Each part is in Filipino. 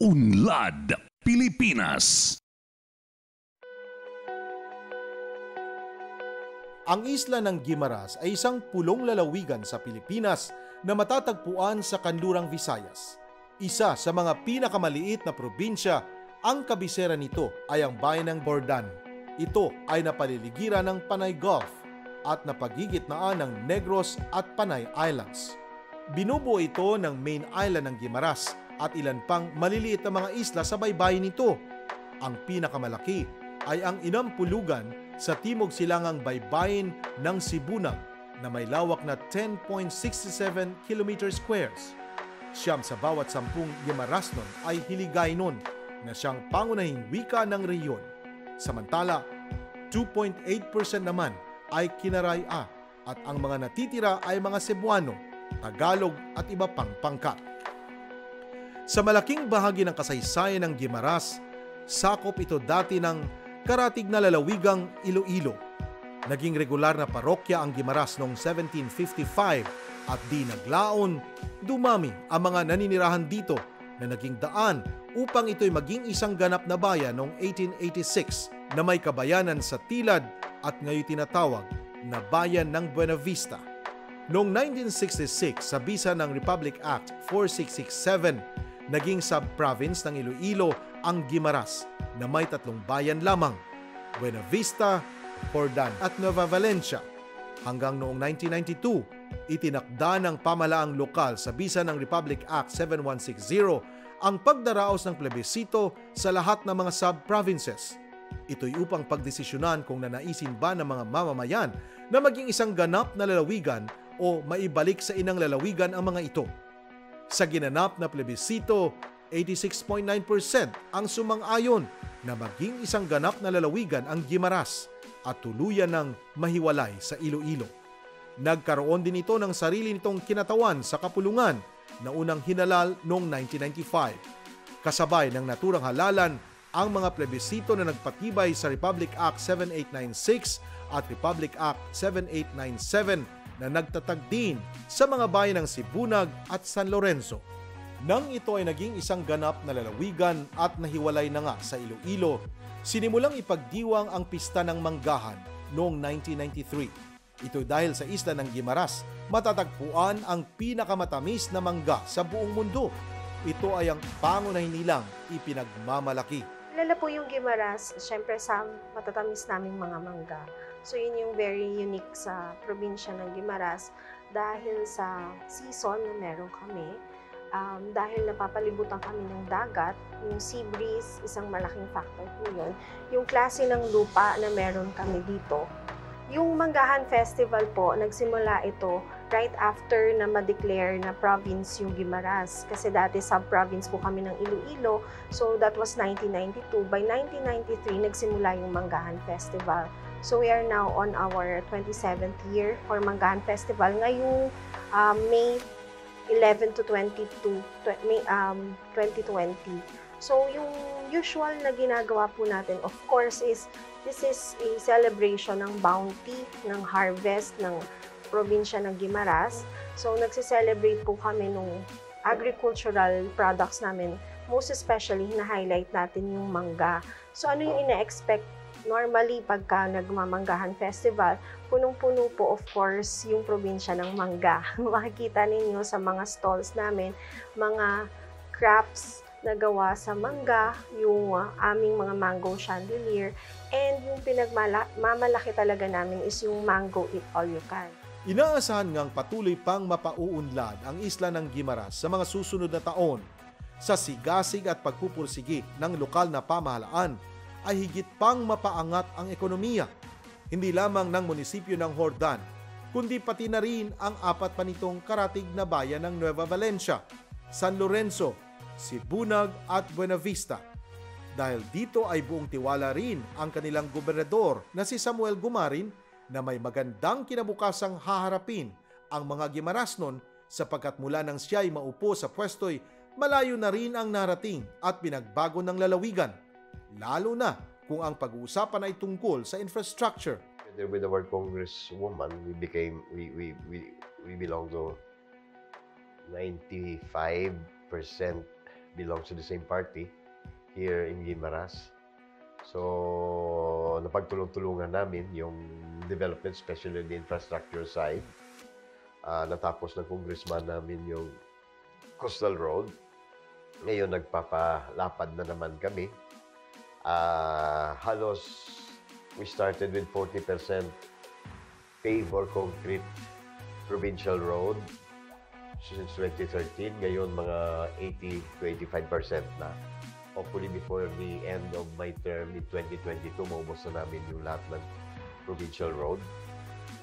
Unlad, Pilipinas. Ang isla ng Guimaras ay isang pulong lalawigan sa Pilipinas na matatagpuan sa kanlurang Visayas. Isa sa mga pinakamaliit na probinsya, ang kabisera nito ay ang bayan ng Bordan. Ito ay napaliligiran ng Panay Gulf at napagigitnaan ng Negros at Panay Islands. Binubuo ito ng main island ng Guimaras at ilan pang maliliit na mga isla sa baybayin nito. Ang pinakamalaki ay ang Inampulugan sa timog silangang baybayin ng Sibunag na may lawak na 10.67 km squares. Siyam sa bawat 10 Guimarasnon ay Hiligaynon na siyang pangunahing wika ng rehiyon. Samantala, 2.8% naman ay Kinaraya at ang mga natitira ay mga Cebuano, Tagalog at iba pang pangkat. Sa malaking bahagi ng kasaysayan ng Guimaras, sakop ito dati ng karatig na lalawigang Iloilo. Naging regular na parokya ang Guimaras noong 1755 at di naglaon, dumami ang mga naninirahan dito na naging daan upang ito'y maging isang ganap na bayan noong 1886 na may kabayanan sa Tilad at ngayon tinatawag na Bayan ng Buena Vista. Noong 1966, sa bisa ng Republic Act 4667, naging sub-province ng Iloilo ang Guimaras na may 3 bayan lamang, Buena Vista, Bordan at Nueva Valencia. Hanggang noong 1992, itinakda ng pamahalaang lokal sa bisa ng Republic Act 7160 ang pagdaraos ng plebisito sa lahat ng mga sub-provinces. Ito'y upang pagdesisyonan kung nanaisin ba ng mga mamamayan na maging isang ganap na lalawigan o maibalik sa inang lalawigan ang mga ito. Sa ginanap na plebisito, 86.9% ang sumang-ayon na maging isang ganap na lalawigan ang Guimaras at tuluyan ng mahiwalay sa Iloilo. Nagkaroon din ito ng sarili nitong kinatawan sa kapulungan na unang hinalal noong 1995. Kasabay ng naturang halalan ang mga plebisito na nagpatibay sa Republic Act 7896 at Republic Act 7897 na nagtatag din sa mga bayan ng Sibunag at San Lorenzo. Nang ito ay naging isang ganap na lalawigan at nahiwalay na nga sa Iloilo, sinimulang ipagdiwang ang pista ng Manggahan noong 1993. Ito dahil sa isla ng Guimaras, matatagpuan ang pinakamatamis na mangga sa buong mundo. Ito ay ang pangunahin nilang ipinagmamalaki. Kilala po yung Guimaras, syempre sa matatamis naming mga mangga. So yun yung very unique sa probinsya ng Guimaras dahil sa season na meron kami. Dahil napapalibutan kami ng dagat, yung sea breeze, isang malaking factor po yun. Yung klase ng lupa na meron kami dito. Yung Manggahan Festival po, nagsimula ito right after na ma-declare na province yung Guimaras. Kasi dati sub-province po kami ng Iloilo, so that was 1992. By 1993, nagsimula yung Manggahan Festival. So we are now on our 27th year for Manggahan Festival. Ngayong May 11 to 22, 2020. So, yung usual na ginagawa po natin, of course, is this is a celebration ng bounty, ng harvest, ng probinsya ng Guimaras. So, nagse-celebrate po kami ng agricultural products namin. Most especially, na-highlight natin yung mangga. So, ano yung ina-expect normally pagka nagmamanggahan festival? Punong-puno po, of course, yung probinsya ng mangga. Makikita ninyo sa mga stalls namin, mga crafts na gawa sa mangga, yung aming mga mango chandelier, and yung pinagmamalaki talaga namin is yung mango eat all you can. Inaasahan ngang patuloy pang mapauunlad ang isla ng Guimaras sa mga susunod na taon. Sa sigasig at pagpupursigi ng lokal na pamahalaan ay higit pang mapaangat ang ekonomiya, hindi lamang ng munisipyo ng Hordan, kundi pati na rin ang 4 pa nitong karatig na bayan ng Nueva Valencia, San Lorenzo, Sibunag at Buena Vista. Dahil dito ay buong tiwala rin ang kanilang gobernador na si Samuel Gumarin na may magandang kinabukasang haharapin ang mga Guimarasnon sapagkat mula nang siya'y maupo sa pwesto'y malayo na rin ang narating at pinagbago ng lalawigan, lalo na kung ang pag-uusapan ay tungkol sa infrastructure. With the word congresswoman, we belong to 95% belongs to the same party here in Guimaras. So, napagtulong-tulungan namin yung development, especially the infrastructure side. Natapos ng congressman namin yung Coastal Road. Ngayon, nagpapalapad na naman kami. Halos, we started with 40% paved or concrete provincial road since 2013. Ngayon, mga 80 to 85% na. Hopefully, before the end of my term in 2022, maubos na namin yung lahat ng provincial road.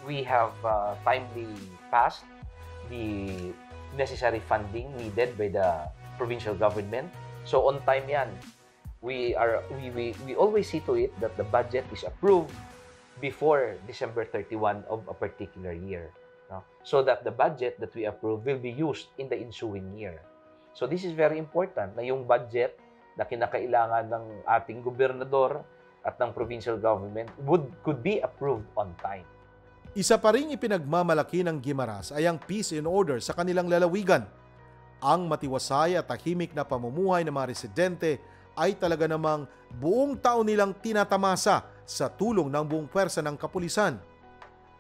We have timely passed the necessary funding needed by the provincial government. So on time yan. We always see to it that the budget is approved before December 31 of a particular year. No? So that the budget that we approve will be used in the ensuing year. So this is very important na yung budget na kinakailangan ng ating gobernador at ng provincial government could be approved on time. Isa pa ring ipinagmamalaki ng Guimaras ay ang peace and order sa kanilang lalawigan. Ang matiwasay at tahimik na pamumuhay ng mga residente ay talaga namang buong taon nilang tinatamasa sa tulong ng buong pwersa ng kapulisan.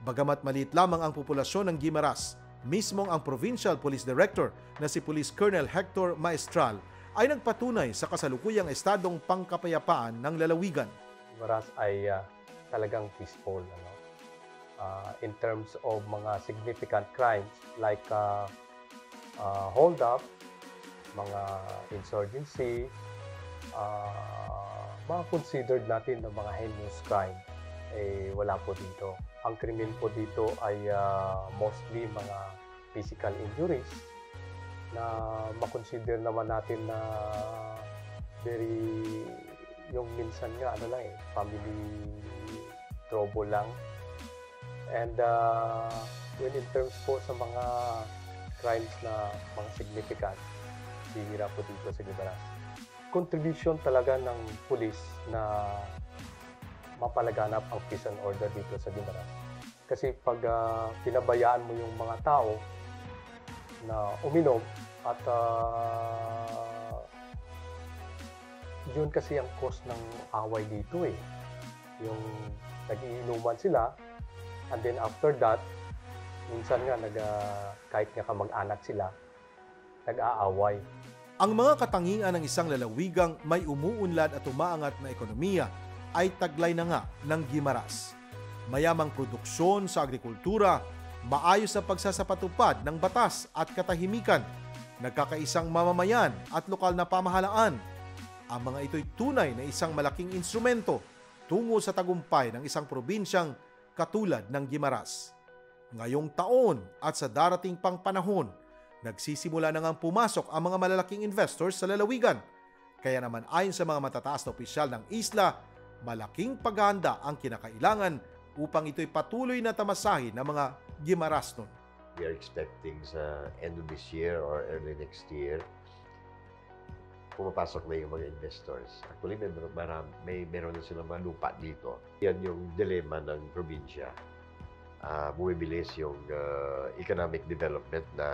Bagamat maliit lamang ang populasyon ng Guimaras, mismong ang Provincial Police Director na si Police Colonel Hector Maestral ay nagpatunay sa kasalukuyang estadong pangkapayapaan ng lalawigan. Guimaras ay talagang peaceful. In terms of mga significant crimes like hold-up, mga insurgency, mga considered natin na mga heinous crime, wala po dito. Ang krimen po dito ay mostly mga physical injuries na makonsider naman natin na yung minsan nga family trouble lang. And when in terms po sa mga crimes na mga significant, bihira po dito sa Guimaras. Contribution talaga ng pulis na mapalaganap ang peace and order dito sa Guimaras. Kasi pag pinabayaan mo yung mga tao na uminom at yun kasi ang cause ng away dito Yung nag-iinuman sila, and then after that, minsan nga kahit nga kamag-anak sila, nag-aaway. Ang mga katangian ng isang lalawigang may umuunlad at umaangat na ekonomiya ay taglay na nga ng Guimaras. Mayamang produksyon sa agrikultura, maayos na pagsasapatupad ng batas at katahimikan, nagkakaisang mamamayan at lokal na pamahalaan. Ang mga ito'y tunay na isang malaking instrumento tungo sa tagumpay ng isang probinsyang katulad ng Guimaras. Ngayong taon at sa darating pang panahon, nagsisimula na ngang pumasok ang mga malalaking investors sa lalawigan. Kaya naman ayon sa mga matataas na opisyal ng isla, malaking paghahanda ang kinakailangan upang ito'y patuloy na tamasahin ng mga Guimarasnon. We are expecting sa end of this year or early next year, pumapasok na yung mga investors. Actually, meron na silang mga lupa dito. Yan yung dilema ng probinsya. Bumibilis yung economic development na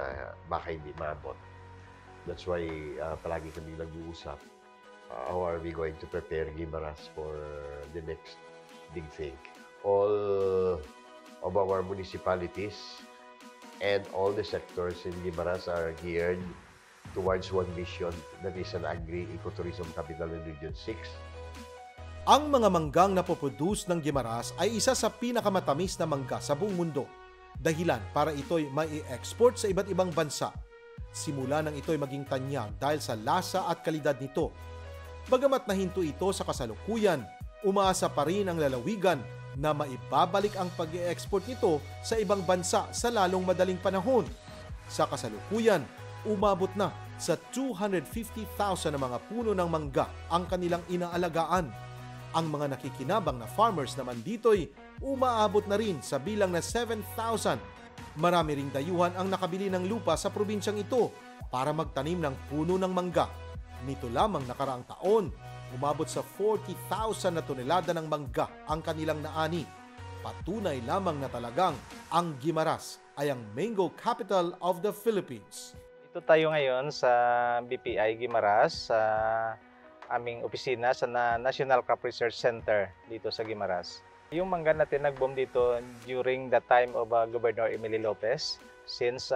baka hindi maabot. That's why palagi kami nag-uusap. How are we going to prepare Guimaras for the next big thing? All of our municipalities and all the sectors in Guimaras are geared towards one mission, that is an agri-ecotourism capital in Region 6. Ang mga manggang napoproduce ng Guimaras ay isa sa pinakamatamis na mangga sa buong mundo. Dahilan para ito'y mai-export sa iba't ibang bansa. Simula nang ito'y maging tanyag dahil sa lasa at kalidad nito. Bagamat nahinto ito sa kasalukuyan, umaasa pa rin ang lalawigan na maibabalik ang pag-i-export nito sa ibang bansa sa lalong madaling panahon. Sa kasalukuyan, umabot na sa 250,000 na mga puno ng mangga ang kanilang inaalagaan. Ang mga nakikinabang na farmers naman dito'y umaabot na rin sa bilang na 7,000. Marami ring dayuhan ang nakabili ng lupa sa probinsyang ito para magtanim ng puno ng mangga. Nito lamang nakaraang taon, umabot sa 40,000 na tonelada ng mangga ang kanilang naani. Patunay lamang na talagang ang Guimaras ay ang mango capital of the Philippines. Ito tayo ngayon sa BPI Guimaras, sa aming opisina sa National Crop Research Center dito sa Guimaras. Yung mangga natin nag-boom dito during the time of Governor Emily Lopez. Since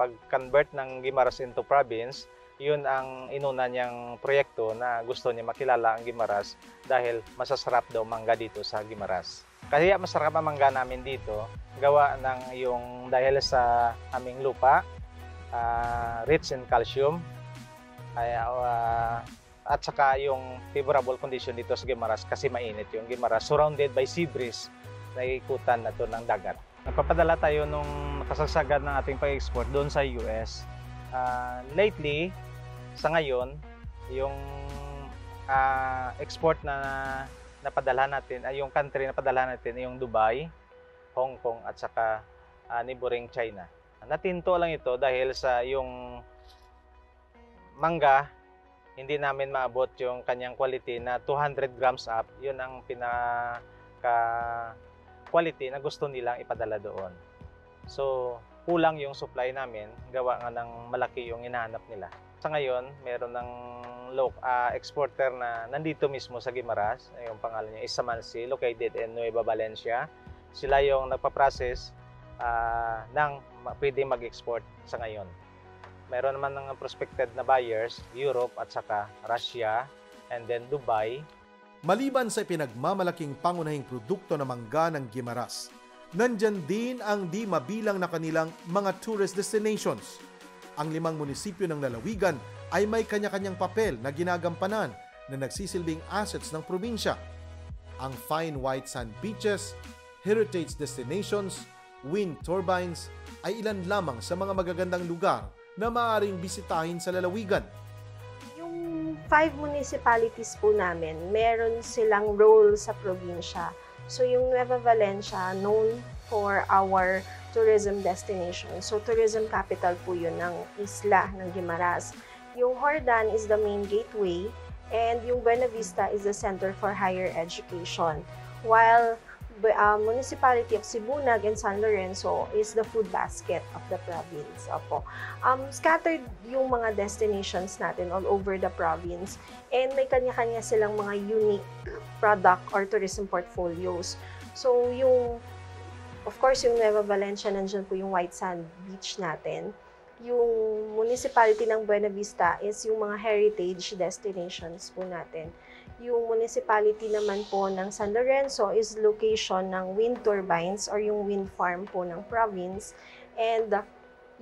pag-convert ng Guimaras into province, yun ang inuna niyang proyekto na gusto niya makilala ang Guimaras dahil masasarap daw mangga dito sa Guimaras. Kaya masarap ang mangga namin dito, gawa ng yung dahil sa aming lupa, rich in calcium, at saka yung favorable condition dito sa Guimaras kasi mainit yung Guimaras, surrounded by sea breeze na ikutan na to ng dagat. Nagpapadala tayo nung kasagsagan ng ating pag-export doon sa US. Lately, sa ngayon, yung export na napadala natin, ay yung country na padala natin yung Dubai, Hong Kong at saka neighboring China. Natinto lang ito dahil sa yung mangga, hindi namin maabot yung kanyang quality na 200 grams up. Yun ang pinaka-quality na gusto nilang ipadala doon. So, kulang yung supply namin, gawa nga ng malaki yung hinahanap nila. Sa ngayon, meron ng exporter na nandito mismo sa Guimaras. Yung pangalan niya is Samansi, located in Nueva Valencia. Sila yung nagpa-process ng pwede mag-export sa ngayon. Meron naman ng prospected na buyers, Europe at saka Russia, and then Dubai. Maliban sa pinagmamalaking pangunahing produkto na mangga ng Guimaras, nandyan din ang di mabilang na kanilang mga tourist destinations. Ang 5 munisipyo ng lalawigan ay may kanya-kanyang papel na ginagampanan na nagsisilbing assets ng probinsya. Ang fine white sand beaches, heritage destinations, wind turbines ay ilan lamang sa mga magagandang lugar na maaaring bisitahin sa lalawigan. Yung 5 municipalities po namin, meron silang role sa probinsya. So yung Nueva Valencia, known for our tourism destination. So tourism capital po yun ng isla ng Guimaras. Yung Jordan is the main gateway and yung Buena Vista is the center for higher education. While municipality of Sibunag and San Lorenzo is the food basket of the province. Opo. Scattered yung mga destinations natin all over the province and may kanya-kanya silang mga unique product or tourism portfolios. So of course, yung Nueva Valencia, nandiyan po yung white sand beach natin. Yung municipality ng Buena Vista is yung mga heritage destinations po natin. Yung municipality naman po ng San Lorenzo is location ng wind turbines or yung wind farm po ng province. And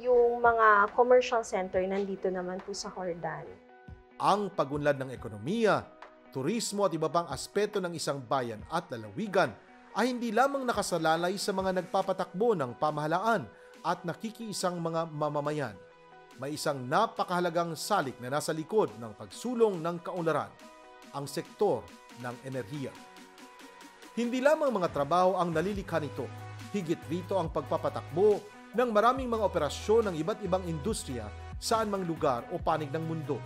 yung mga commercial center nandito naman po sa Jordan. Ang pagunlad ng ekonomiya, turismo at iba pang aspeto ng isang bayan at lalawigan ay hindi lamang nakasalalay sa mga nagpapatakbo ng pamahalaan at nakikiisang mga mamamayan. May isang napakahalagang salik na nasa likod ng pagsulong ng kaunlaran, ang sektor ng enerhiya. Hindi lamang mga trabaho ang nalilikha nito, higit rito ang pagpapatakbo ng maraming mga operasyon ng iba't ibang industriya saan mang lugar o panig ng mundo.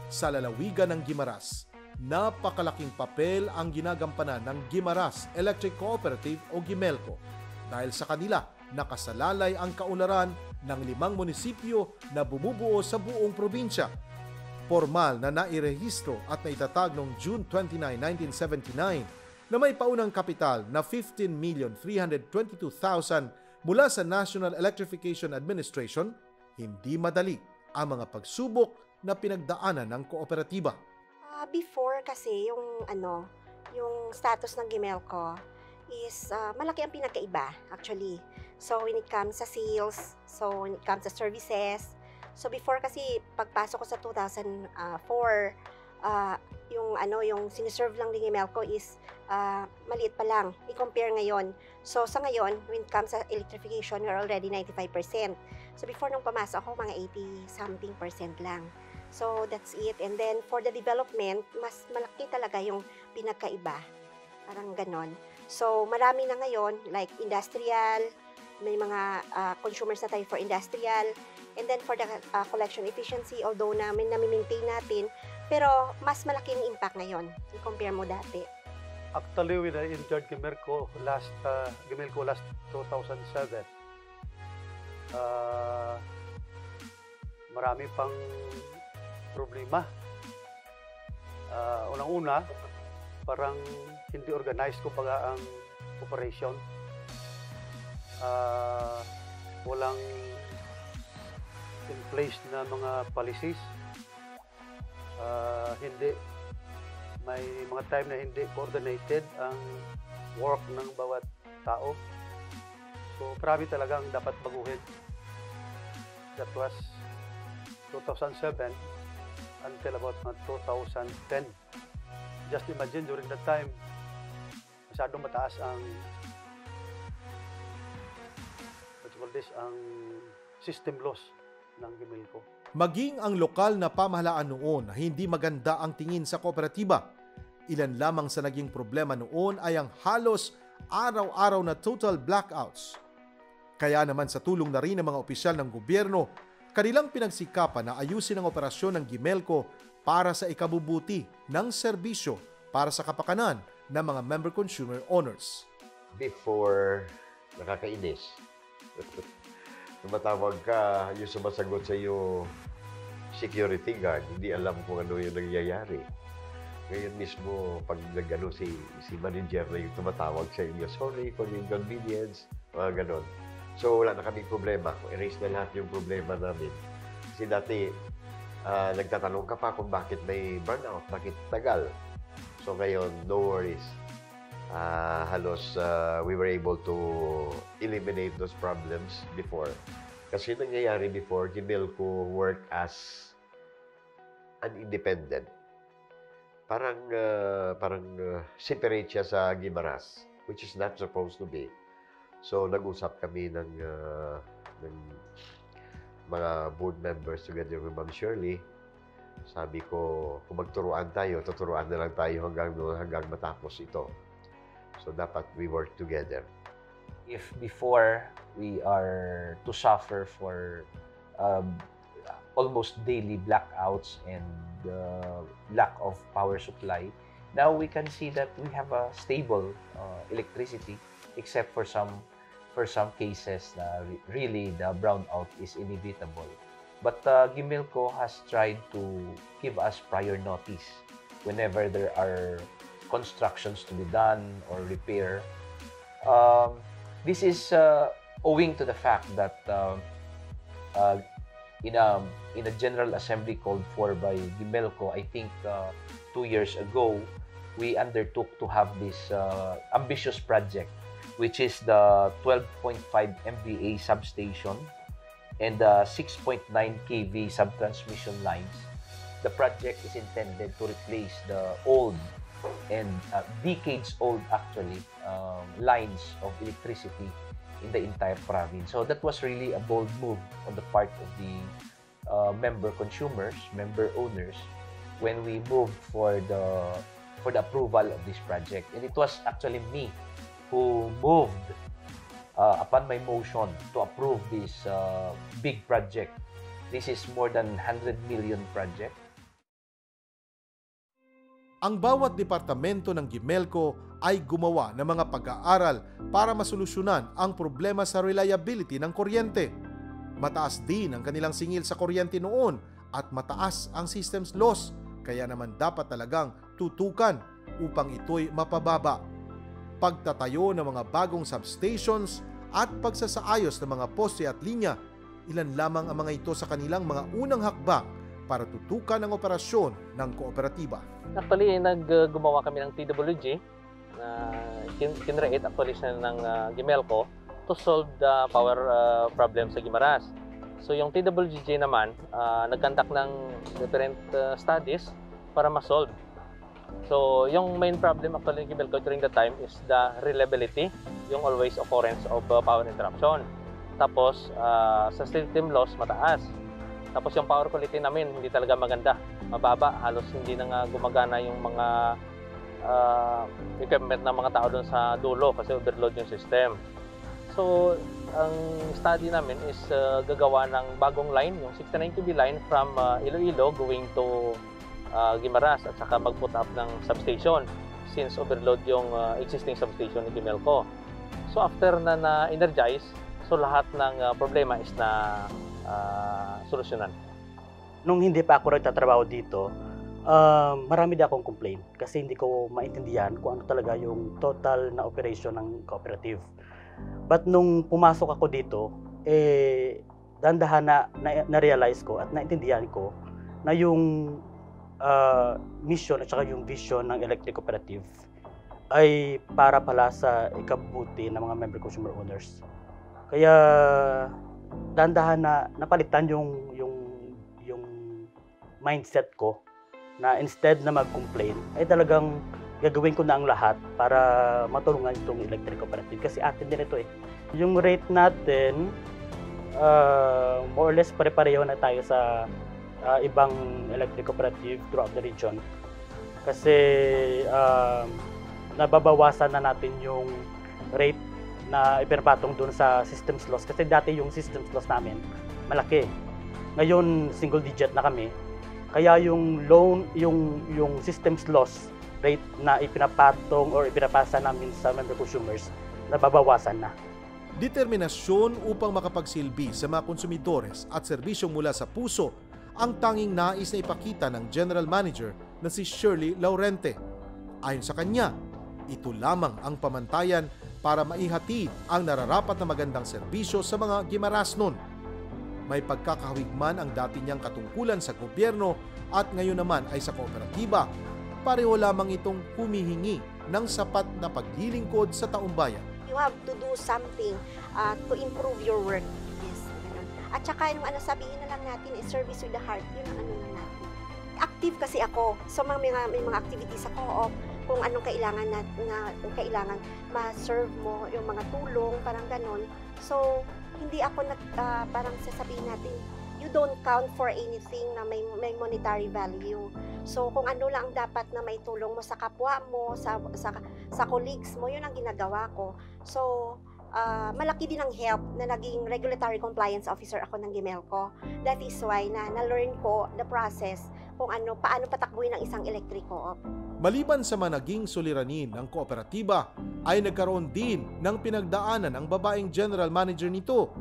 Sa lalawigan ng Guimaras, napakalaking papel ang ginagampanan ng Guimaras Electric Cooperative o Gimelco dahil sa kanila nakasalalay ang kaunlaran ng 5 munisipyo na bumubuo sa buong probinsya. Formal na nairehistro at naitatag noong June 29, 1979 na may paunang kapital na 15,322,000 mula sa National Electrification Administration, hindi madali ang mga pagsubok na pinagdaanan ng kooperatiba. Before kasi yung status ng Gimelco is malaki ang pinagkaiba actually. So when it comes sa sales, so when it comes sa services, so before kasi pagpasok ko sa 2004, yung siniserve lang ng Gimelco is maliit pa lang i-compare ngayon. So sa ngayon, when it comes sa electrification, we're already 95%. So before nung pumasok ako, mga 80-something% lang. So that's it. And then for the development, mas malaki talaga yung pinagkaiba. Parang ganon. So marami na ngayon, like industrial, may mga consumers na tayo for industrial. And then for the collection efficiency, although nami-maintain natin, pero mas malaki yung impact ngayon. I-compare mo dati. Actually, when I entered Gimelco last 2007, marami pang problema. Unang-una, parang hindi organized kumbaga ang operation. Walang in place na mga policies. May mga time na hindi coordinated ang work ng bawat tao. So, marami talagang dapat baguhin. That was 2007 until about 2010. Just imagine during that time, masyadong mataas ang ang system loss ng Gimelco. Maging ang lokal na pamahalaan noon na hindi maganda ang tingin sa kooperatiba. Ilan lamang sa naging problema noon ay ang halos araw-araw na total blackouts. Kaya naman sa tulong na rin ng mga opisyal ng gobyerno, kanilang pinagsikapan na ayusin ang operasyon ng Gimelco para sa ikabubuti ng serbisyo para sa kapakanan ng mga member consumer owners. Before, nakakainis. Tumatawag ka, yung sumasagot sa iyo security guard, hindi alam kung ano yung nangyayari. Ngayon mismo, pag nagano si manager na yung tumatawag sa inyo, sorry for the inconvenience, mga ganon. So, wala na kaming problema. Erase na lahat yung problema namin. Kasi dati, nagtatanong ka pa kung bakit may burnout, bakit tagal. So, ngayon, no worries. Halos we were able to eliminate those problems before. Kasi nangyayari before, Gimelco worked as an independent. Parang separate siya sa Guimaras, which is not supposed to be. So, nag-usap kami ng mga board members together with Ma'am Shirley. Sabi ko, kung magturuan tayo, tuturuan na lang tayo hanggang matapos ito. So, dapat we work together. If before we are to suffer for almost daily blackouts and lack of power supply, now we can see that we have a stable electricity, except for some cases na really the brownout is inevitable. But Gimelco has tried to give us prior notice whenever there are constructions to be done or repair. This is owing to the fact that in a general assembly called for by Gimelco, I think 2 years ago, we undertook to have this ambitious project, which is the 12.5 MVA substation and the 6.9 kV subtransmission lines. The project is intended to replace the old and decades-old actually lines of electricity in the entire province. So that was really a bold move on the part of the member consumers, member owners, when we moved for the approval of this project. And it was actually me who moved upon my motion to approve this big project. This is more than 100 million project. Ang bawat departamento ng Gimelco ay gumawa ng mga pag-aaral para masolusyonan ang problema sa reliability ng kuryente. Mataas din ang kanilang singil sa kuryente noon at mataas ang systems loss, kaya naman dapat talagang tutukan upang ito'y mapababa. Pagtatayo ng mga bagong substations at pagsasaayos ng mga poste at linya, ilan lamang ang mga ito sa kanilang mga unang hakbang para tutukan ang operasyon ng kooperatiba. Actually, gumawa kami ng TWG na kinreate actually ng Gimelco to solve the power problem sa Guimaras. So yung TWG naman, nag-conduct ng different studies para ma-solve. So yung main problem actually ng Gimelco during that time is the reliability, yung always occurrence of power interruption. Tapos sa system loss, mataas. Tapos yung power quality namin, hindi talaga maganda. Mababa, halos hindi na nga gumagana yung mga equipment ng mga tao doon sa dulo kasi overload yung system. So, ang study namin is gagawa ng bagong line, yung 69 kV line from Iloilo going to Guimaras at saka mag-put up ng substation since overload yung existing substation ni Gimelco. So, after na-energize, so lahat ng problema is na solusyonan. nung hindi pa ako nagtatrabaho dito, marami din akong complaint kasi hindi ko maintindihan kung ano talaga yung total na operation ng cooperative. But nung pumasok ako dito, dahan-dahan na-realize ko at naintindihan ko na yung mission at saka yung vision ng electric cooperative ay para pala sa ikabubuti ng mga member consumer owners. Kaya dahan-dahan na napalitan yung mindset ko na instead na mag-complain ay talagang gagawin ko na ang lahat para matulungan itong electric cooperative kasi atin din ito eh. Yung rate natin more or less pare-pareho na tayo sa ibang electric cooperative throughout the region kasi nababawasan na natin yung rate na ipinapatong doon sa systems loss kasi dati yung systems loss namin malaki. Ngayon single digit na kami. Kaya yung loan, yung systems loss rate na ipinapatong or ipinapasa namin sa member consumers nababawasan na. Determinasyon upang makapagsilbi sa mga konsumidores at serbisyong mula sa puso ang tanging nais na ipakita ng General Manager na si Shirley Laurente. Ayon sa kanya, ito lamang ang pamantayan para maihatid ang nararapat na magandang serbisyo sa mga Guimarães. May pagkakahawig man ang dati niyang katungkulan sa gobyerno at ngayon naman ay sa kooperatiba, pareho lamang itong humihingi ng sapat na paglilingkod sa taumbayan. You have to do something to improve your work. Yes, ganun. At saka yung sabihin na lang natin is service with the heart. Yun ang na natin. Active kasi ako. So may mga activities sa co-op kung anong kailangan kailangan ma-serve mo, yung mga tulong, parang ganon. So, hindi ako parang sasabihin natin, you don't count for anything na may monetary value. So, kung ano lang dapat na may tulong mo sa kapwa mo, sa colleagues mo, yun ang ginagawa ko. So, malaki din ang help na naging regulatory compliance officer ako ng Gimelco. That is why na-learn ko the process kung paano patakbuhin ng isang electric co-op. Maliban sa managing suliranin ng kooperatiba, ay nagkaroon din ng pinagdaanan ang babaeng general manager nito.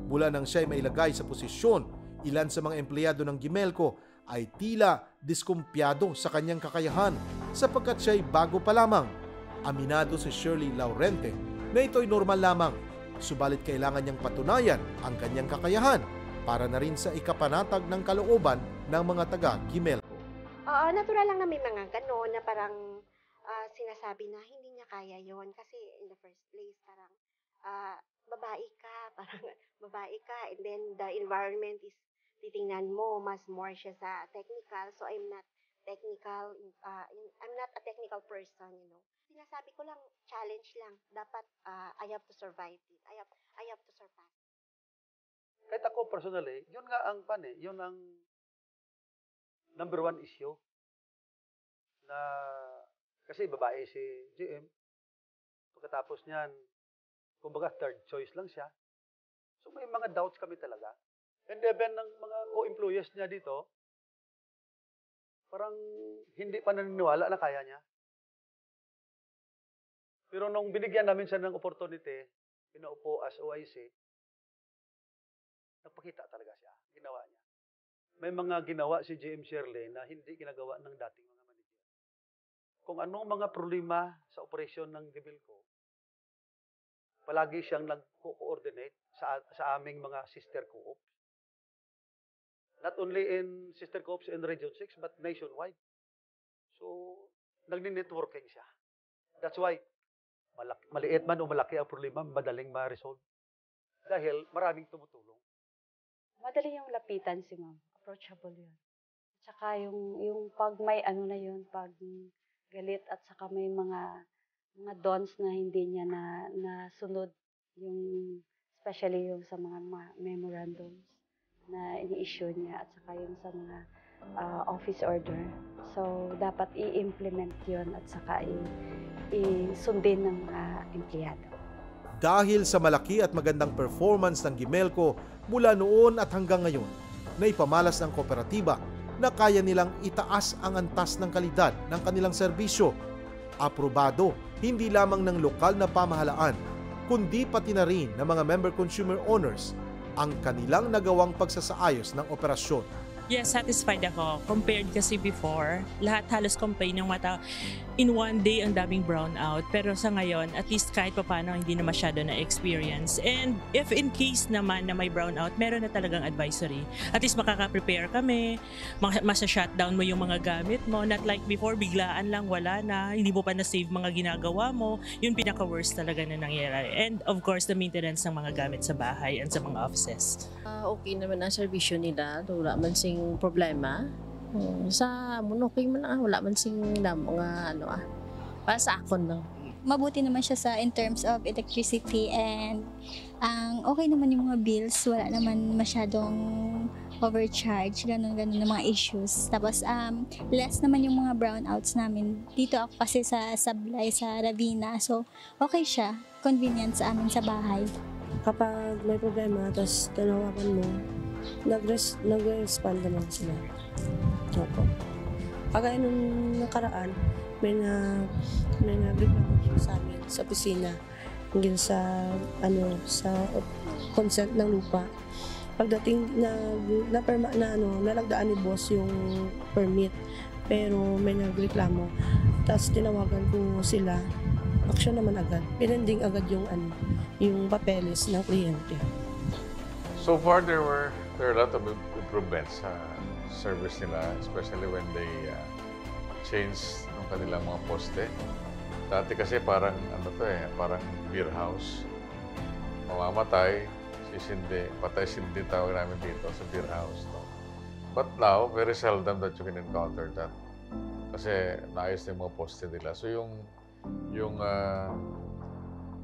Mula nang siya'y mailagay sa posisyon, ilan sa mga empleyado ng Gimelco ay tila diskumpiyado sa kanyang kakayahan sapagkat siya'y bago pa lamang. Aminado si Shirley Laurente na ito'y normal lamang, subalit kailangan niyang patunayan ang kanyang kakayahan para na rin sa ikapanatag ng kalooban ng mga taga-Gimelco. Natural lang na may mga gano'n na parang sinasabi na hindi niya kaya yon kasi in the first place parang babae ka and then the environment is titingnan mo mas more siya sa technical, so I'm not technical, I'm not a technical person, you know. Sinasabi ko lang, challenge lang, dapat I have to survive it, I have to surpass. Kahit ako personally, yun nga ang yun ang number one issue na kasi babae si GM, pagkatapos niyan, kumbaga third choice lang siya. So may mga doubts kami talaga. And even ng mga co-employees niya dito, parang hindi pa naniniwala na kaya niya. Pero nung binigyan namin siya ng opportunity, pinaupo as OIC, nagpakita talaga siya, ginawa niya. May mga ginawa si GM Shirley na hindi ginagawa ng dating mga manager. Kung anong mga problema sa operasyon ng Gimelco, palagi siyang nag-coordinate sa aming mga sister co-ops. Not only in sister co-ops in Region 6, but nationwide. So, nagni-networking siya. That's why, maliit man o malaki ang problema, madaling ma-resolve. Dahil maraming tumutulong. Madali yung lapitan si ma'am. Approachable yun. At saka yung pag may pag galit at saka may mga dons na hindi niya na sunod, yung especially yung sa mga memorandums na ini-issue niya at saka yung sa mga office order. So, dapat i-implement yun at saka i-sundin ng mga empleyado. Dahil sa malaki at magandang performance ng Gimelco mula noon at hanggang ngayon, na ipamalas ng kooperatiba na kaya nilang itaas ang antas ng kalidad ng kanilang serbisyo. Aprobado hindi lamang ng lokal na pamahalaan, kundi pati na rin ng mga member consumer owners ang kanilang nagawang pagsasaayos ng operasyon. Yes, satisfied ako. Compared kasi before, lahat halos complain ng mata. In one day, ang daming brownout. Pero sa ngayon, at least kahit papano, hindi na masyado na experience. And if in case naman na may brownout, meron na talagang advisory. At least makaka-prepare kami, masa-shutdown mo yung mga gamit mo. Not like before, biglaan lang, wala na. Hindi mo pa na-save mga ginagawa mo. Yung pinaka-worst talaga na nangyayari. And of course, the maintenance ng mga gamit sa bahay and sa mga offices. Okay naman ang serbisyo nila. Wala man sing problema. Sa okay man wala man sing mga para sa akon lang. Mabuti naman siya in terms of electricity and okay naman yung mga bills, wala naman masyadong overcharge, ganun ng mga issues. Tapos less naman yung mga brownouts namin. Dito ako kasi sa Sablay, sa Ravina, so okay siya, convenient sa amin sa bahay. Kapag may problema, tapos tanawagan mo, nag-respond naman sila. Opo. Kagaya nung nakaraan, may nag-reklamo sa amin sa opisina hanggang sa consent ng lupa. Pagdating nalagdaan ni boss yung permit, pero may nagreklamo. Tapos tinawagan ko sila, action naman agad. Pinending agad yung papeles ng kliyente. So far, there are a lot of improvements sa service nila, especially when they changed ng kanilang mga poste. Dati kasi parang parang beer house. Mamamatay, sisindi, patay sindi tawag namin dito sa beer house. No? But now, very seldom that you can encounter that. Kasi naayos na yung mga poste nila. So yung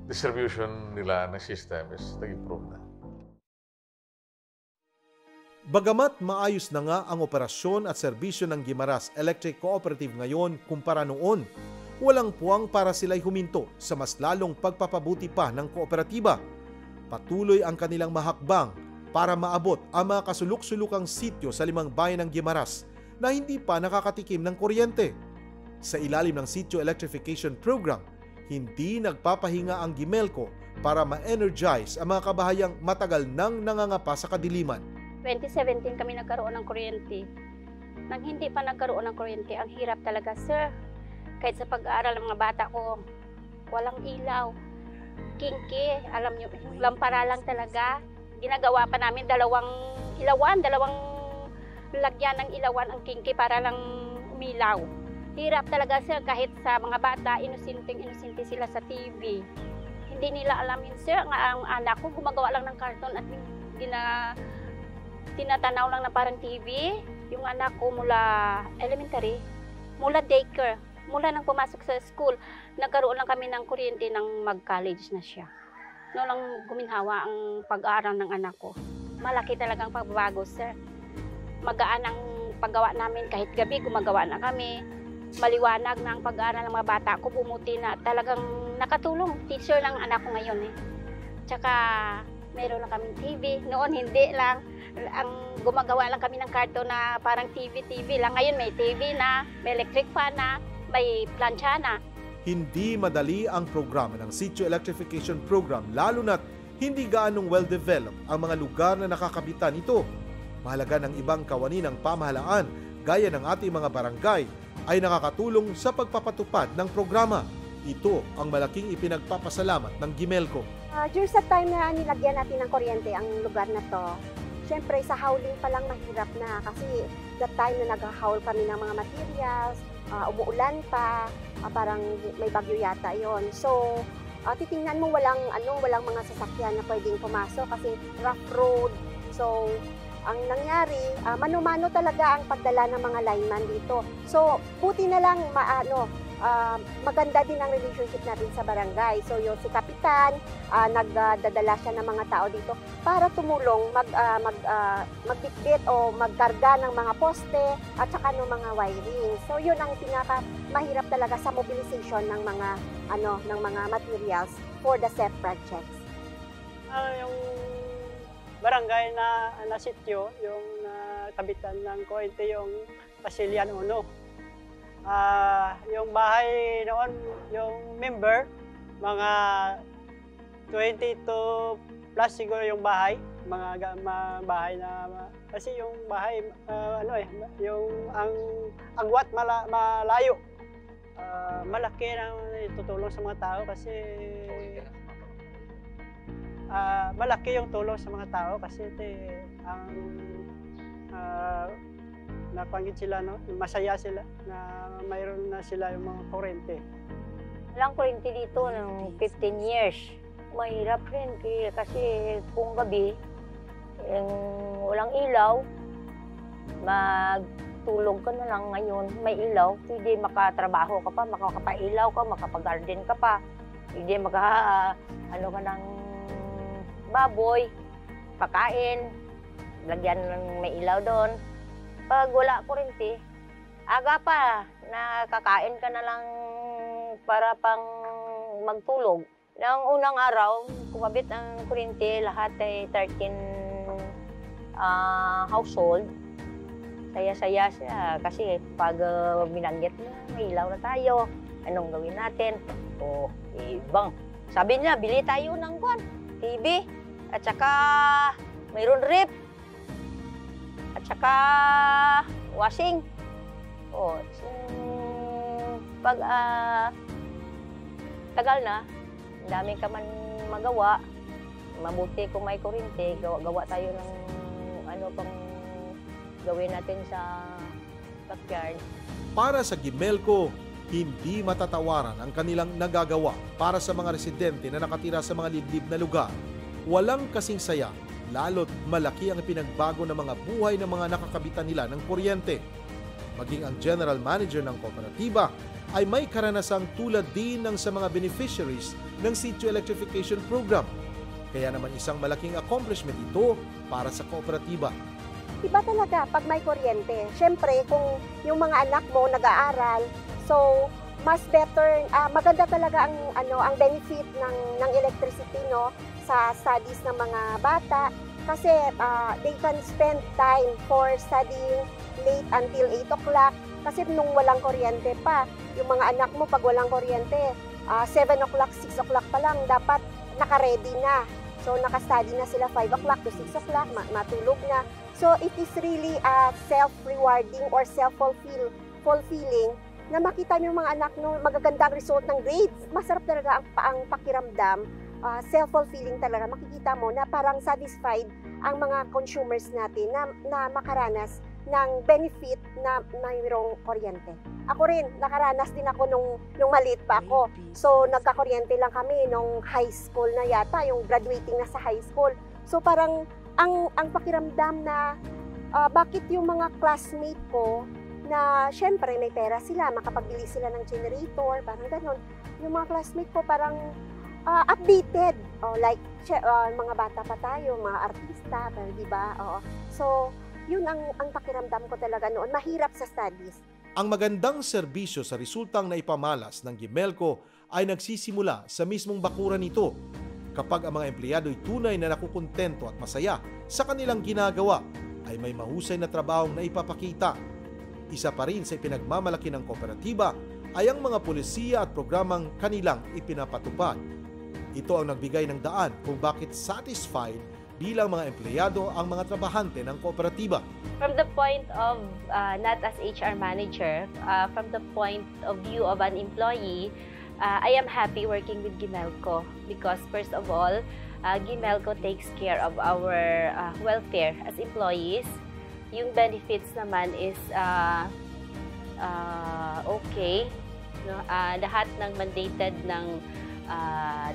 distribution nila ng system is nag-improve na. Bagamat maayos na nga ang operasyon at serbisyo ng Guimaras Electric Cooperative ngayon kumpara noon, walang puwang para sila'y huminto sa mas lalong pagpapabuti pa ng kooperatiba. Patuloy ang kanilang mahakbang para maabot ang mga kasuluk-sulukang sityo sa 5 bayan ng Guimaras na hindi pa nakakatikim ng kuryente. Sa ilalim ng Sitio Electrification Program, hindi nagpapahinga ang Gimelco para ma-energize ang mga kabahayang matagal nang nangangapa sa kadiliman. 2017 kami nagkaroon ng kuryente. Nang hindi pa nagkaroon ng kuryente, ang hirap talaga, sir. Kahit sa pag-aaral ng mga bata ko, walang ilaw. Kinki, alam nyo, lampara lang talaga. Ginagawa pa namin dalawang lagyan ng ilawan ang kinki para lang umilaw. Hirap talaga, sir, kahit sa mga bata, inosente sila sa TV. Hindi nila alam yun, sir. Ang anak ko gumagawa lang ng karton at tinatanaw lang na parang TV. Yung anak ko mula elementary, mula daycare, mula nang pumasok sa school, nagkaroon lang kami ng kuryente nang mag-college na siya. Noon lang guminhawa ang pag-aaral ng anak ko. Malaki talagang pagbabago, sir. Magaan ang paggawa namin, kahit gabi gumagawa na kami. Maliwanag na ang pag-aaral ng mga bata ko, bumuti na. Talagang nakatulong. Teacher lang anak ko ngayon eh. Tsaka meron lang kaming TV. Noon hindi lang. Ang gumagawa lang kami ng karton na parang TV lang. Ngayon may TV na, may electric fan na, may plancha na. Hindi madali ang programa ng Sitio Electrification Program, lalo na't hindi gaanong well-developed ang mga lugar na nakakabitan ito. Mahalaga ng ibang kawani ng pamahalaan, gaya ng ating mga barangay, ay nakakatulong sa pagpapatupad ng programa. Ito ang malaking ipinagpapasalamat ng Gimelco. During sa time na nilagyan natin ng kuryente ang lugar na to, syempre sa howling pa lang mahirap na kasi that time na nag-howl kami ng mga materials, umuulan pa, parang may bagyo yata yon. So, titingnan mo walang mga sasakyan na pwedeng pumasok kasi rough road. So, ang nangyari, mano-mano talaga ang pagdala ng mga lineman dito. So, buti na lang maganda din ang relationship natin sa barangay. So, yung si Kapitan, nagdadala siya ng mga tao dito para tumulong magbitbit o magkarga ng mga poste at saka ng mga wiring. So, yun ang pinakamahirap talaga sa mobilization ng mga materials for the SEP projects. Yung barangay na sityo, yung kabitan ng kuwente, yung Pasilian 1. Yung bahay noon, yung member, mga 22 plus siguro yung bahay. mga bahay na kasi yung bahay yung ang agwat malayo. Malaki na tutulong sa mga tao kasi malaki yung tulong sa mga tao kasi ang napanggit sila, no? Masaya sila na mayroon na sila yung mga kuryente. Walang kuryente dito ng 15 years. Mahirap rin kasi kung gabi, walang ilaw, magtulog ka na lang ngayon, may ilaw, hindi makatrabaho ka pa, makakapailaw ka, makapag-garden ka pa, hindi ano ka ng baboy, pakain, lagyan ng may ilaw doon. Pag wala kuryente, aga pa, nakakain ka na lang para pang magtulog. Noong unang araw, kumabit ang kuryente, lahat ay 13 household. Saya-saya siya kasi pag binanggit na, may ilaw na tayo, anong gawin natin? O, ibang. Sabi niya, bili tayo ng TV, at saka mayroon rep, at saka washing. O, pag tagal na, dami ka man magawa, mabuti kung may kuryente, gawa tayo ng ano pang gawin natin sa backyard. Para sa Gimelco, hindi matatawaran ang kanilang nagagawa para sa mga residente na nakatira sa mga liblib na lugar. Walang kasing saya, lalo't malaki ang pinagbago ng mga buhay ng mga nakakabitan nila ng kuryente. Maging ang general manager ng kooperatiba ay may karanasang tulad din ng sa mga beneficiaries ng Sitio Electrification Program. Kaya naman isang malaking accomplishment ito para sa kooperatiba. Iba talaga pag may kuryente. Siyempre, kung yung mga anak mo nag-aaral, so mas better, maganda talaga ang benefit ng electricity, no, sa studies ng mga bata kasi they can spend time for studying late until 8 o'clock kasi nung walang kuryente pa, yung mga anak mo pag walang kuryente, 7 o'clock, 6 o'clock pa lang dapat naka-ready na. So naka-study na sila 5 o'clock to 6 o'clock, matulog na. So it is really self-rewarding or self-fulfilling na makita niyo yung mga anak no magagandang result ng grades. Masarap talaga ang pakiramdam, self-fulfilling talaga. Makikita mo na parang satisfied ang mga consumers natin na makaranas ng benefit na mayroong kuryente. Ako rin, nakaranas din ako nung maliit pa ako. So nagkakuryente lang kami nung high school na yata, yung graduating na sa high school. So parang ang pakiramdam na bakit yung mga classmate ko na syempre may pera sila, makapagbili sila ng generator, parang gano'n. Yung mga classmate ko parang updated. Like, mga bata pa tayo, mga artista, di ba? So, yun ang pakiramdam ko talaga noon. Mahirap sa studies. Ang magandang serbisyo sa resultang naipamalas ng Gimelco ay nagsisimula sa mismong bakuran nito. Kapag ang mga empleyado ay tunay na nakukontento at masaya sa kanilang ginagawa, ay may mahusay na trabahong naipapakita. Isa pa rin sa ipinagmamalaki ng kooperatiba ay ang mga polisiya at programang kanilang ipinapatupad. Ito ang nagbigay ng daan kung bakit satisfied bilang mga empleyado ang mga trabahante ng kooperatiba. From the point of, not as HR manager, from the point of view of an employee, I am happy working with Gimelco because first of all, Gimelco takes care of our welfare as employees. Yung benefits naman is okay. No? Lahat ng mandated ng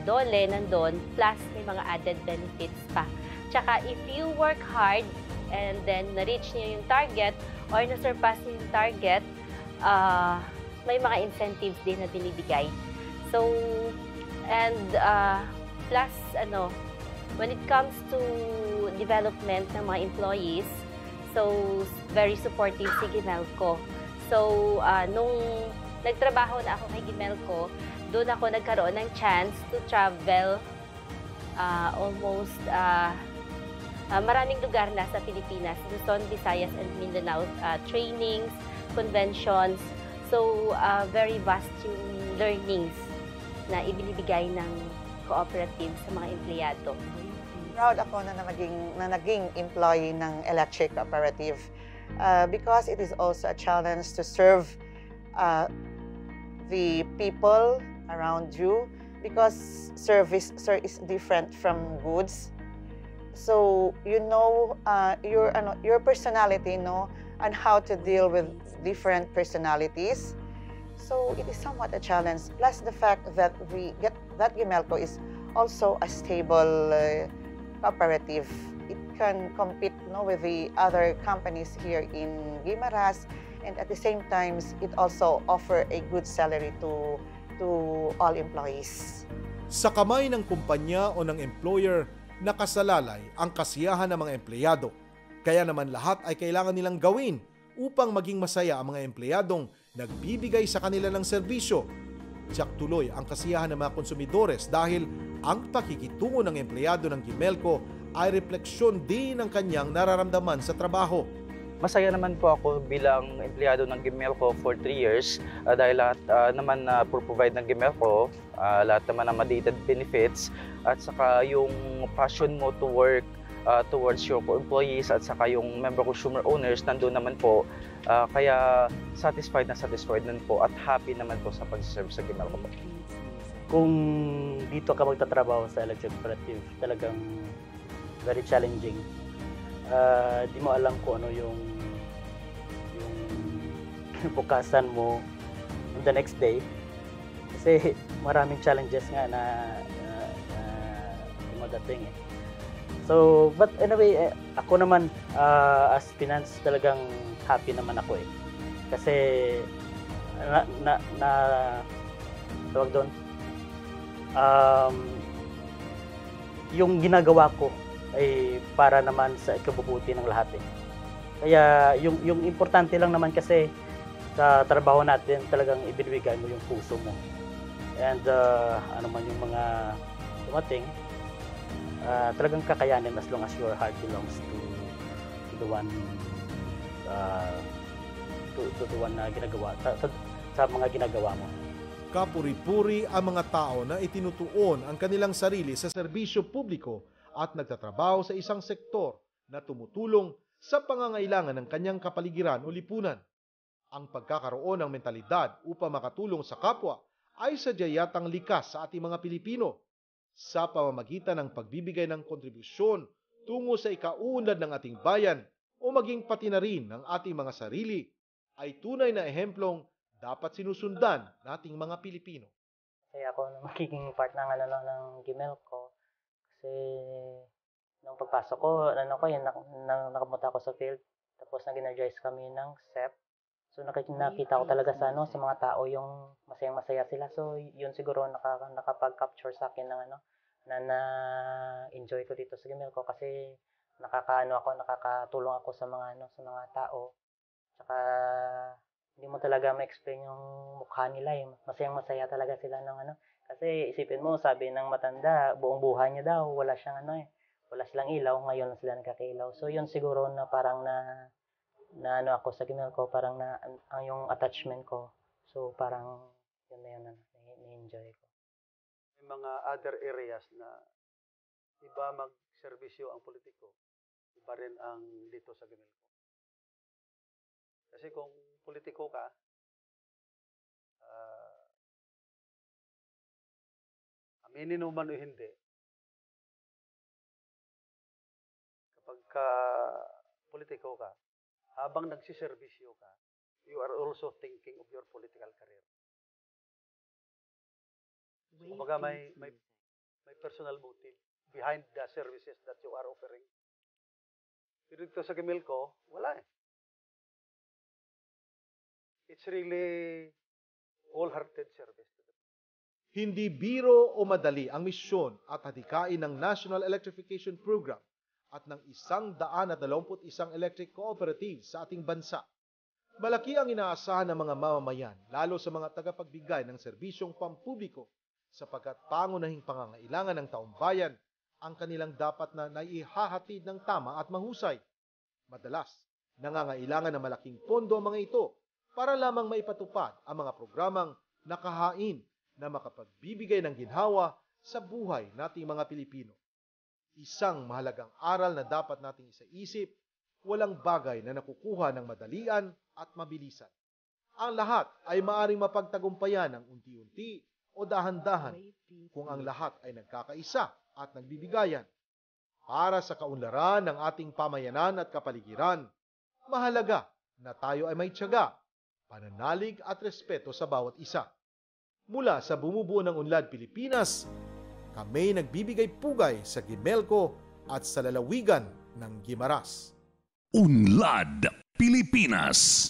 DOLE nandun, plus may mga added benefits pa. Tsaka if you work hard and then na-reach niyo yung target or na-surpass niyo yung target, may mga incentives din na binibigay. So, and plus, when it comes to development ng mga employees, so, very supportive si Gimelco. So, nung nagtrabaho na ako kay Gimelco, doon ako nagkaroon ng chance to travel almost maraming lugar na sa Pilipinas, Luzon, Visayas, and Mindanao, trainings, conventions. So, very vast yung learnings na ibinibigay ng cooperative sa mga empleyado. Proud ako na naging employee ng electric cooperative because it is also a challenge to serve the people around you because service is different from goods. So you know your personality, and how to deal with different personalities. So it is somewhat a challenge. Plus the fact that Gimelco is also a stable cooperative. It can compete with the other companies here in Guimaras, and at the same time, it also offer a good salary to all employees. Sa kamay ng kumpanya o ng employer, nakasalalay ang kasiyahan ng mga empleyado. Kaya naman lahat ay kailangan nilang gawin upang maging masaya ang mga empleyadong nagbibigay sa kanila ng serbisyo. Tiyak tuloy ang kasiyahan ng mga konsumidores dahil ang pakikitungo ng empleyado ng Gimelco ay refleksyon din ng kanyang nararamdaman sa trabaho. Masaya naman po ako bilang empleyado ng Gimelco for 3 years dahil lahat naman na provide ng Gimelco, lahat naman ng mandated benefits at saka yung passion mo to work towards your employees at saka yung member consumer owners nandun naman po. Kaya satisfied nun po at happy naman po sa pag-serve sa Gimelco po. Kung dito ka magtatrabaho sa electric cooperative, talagang very challenging. Di mo alam kung ano yung bukasan mo on the next day. Kasi maraming challenges nga na dumadating eh. So, but anyway, ako naman as finance talagang happy naman ako eh. Kasi tawag doon, yung ginagawa ko ay para naman sa ikabubuti ng lahat eh. Kaya yung importante lang naman kasi sa trabaho natin talagang ibinibigay mo yung puso mo. And ano man yung mga dumating, talagang kakayanin as long as your heart belongs to the one to the one na ginagawa sa mga ginagawa mo. Kapuri-puri ang mga tao na itinutuon ang kanilang sarili sa serbisyo publiko at nagtatrabaho sa isang sektor na tumutulong sa pangangailangan ng kanyang kapaligiran o lipunan. Ang pagkakaroon ng mentalidad upang makatulong sa kapwa ay sadya yatang likas sa ating mga Pilipino sa pamamagitan ng pagbibigay ng kontribusyon tungo sa ikauunlad ng ating bayan o maging pati na rin ng ating mga sarili ay tunay na ehemplong dapat sinusundan nating mga Pilipino. Kaya ako na magiging part ng Gimelco kasi nung pagpasok ko, nakamunta ako sa field tapos nag-energize kami ng SEP. So nakita ko talaga sa mga tao yung masayang-masaya sila. So yun siguro nakapag-capture sa akin ng na-enjoy ko dito sa Gimelco kasi nakakatulong ako sa mga tao. Tsaka hindi mo talaga ma-explain yung mukha nila eh. Masayang-masaya talaga sila kasi isipin mo, sabi ng matanda, buong buhay niya daw wala silang ilaw, ngayon lang sila nagkakailaw. So yun siguro na parang na ako sa Gimelco, parang ang yung attachment ko. So parang yun na na-enjoy ko. May mga other areas na iba mag-serbisyo ang politiko, iba rin ang dito sa Gimelco. Kasi kung politiko ka, aminin mo man o hindi, kapag politiko ka, habang nagsiservisyo ka, you are also thinking of your political career. Kumbaga may personal motive behind the services that you are offering. Pero dito sa Gimelco, wala eh. It's really wholehearted service. Hindi biro o madali ang misyon at hadikain ng National Electrification Program at ng 121 electric cooperatives sa ating bansa. Malaki ang inaasahan ng mga mamamayan, lalo sa mga tagapagbigay ng serbisyong pampubliko, sapagkat pangunahing pangangailangan ng taong bayan ang kanilang dapat na naihahatid ng tama at mahusay. Madalas, nangangailangan ng malaking pondo ang mga ito para lamang maipatupad ang mga programang nakahain na makapagbibigay ng ginhawa sa buhay nating mga Pilipino. Isang mahalagang aral na dapat nating isaisip, walang bagay na nakukuha ng madalian at mabilisan. Ang lahat ay maaring mapagtagumpayan ng unti-unti o dahan-dahan kung ang lahat ay nagkakaisa at nagbibigayan. Para sa kaunlaran ng ating pamayanan at kapaligiran, mahalaga na tayo ay may tiyaga, pananalig at respeto sa bawat isa. Mula sa bumubuo ng Unlad Pilipinas, kami nagbibigay pugay sa Gimelco at sa lalawigan ng Guimaras. Unlad Pilipinas.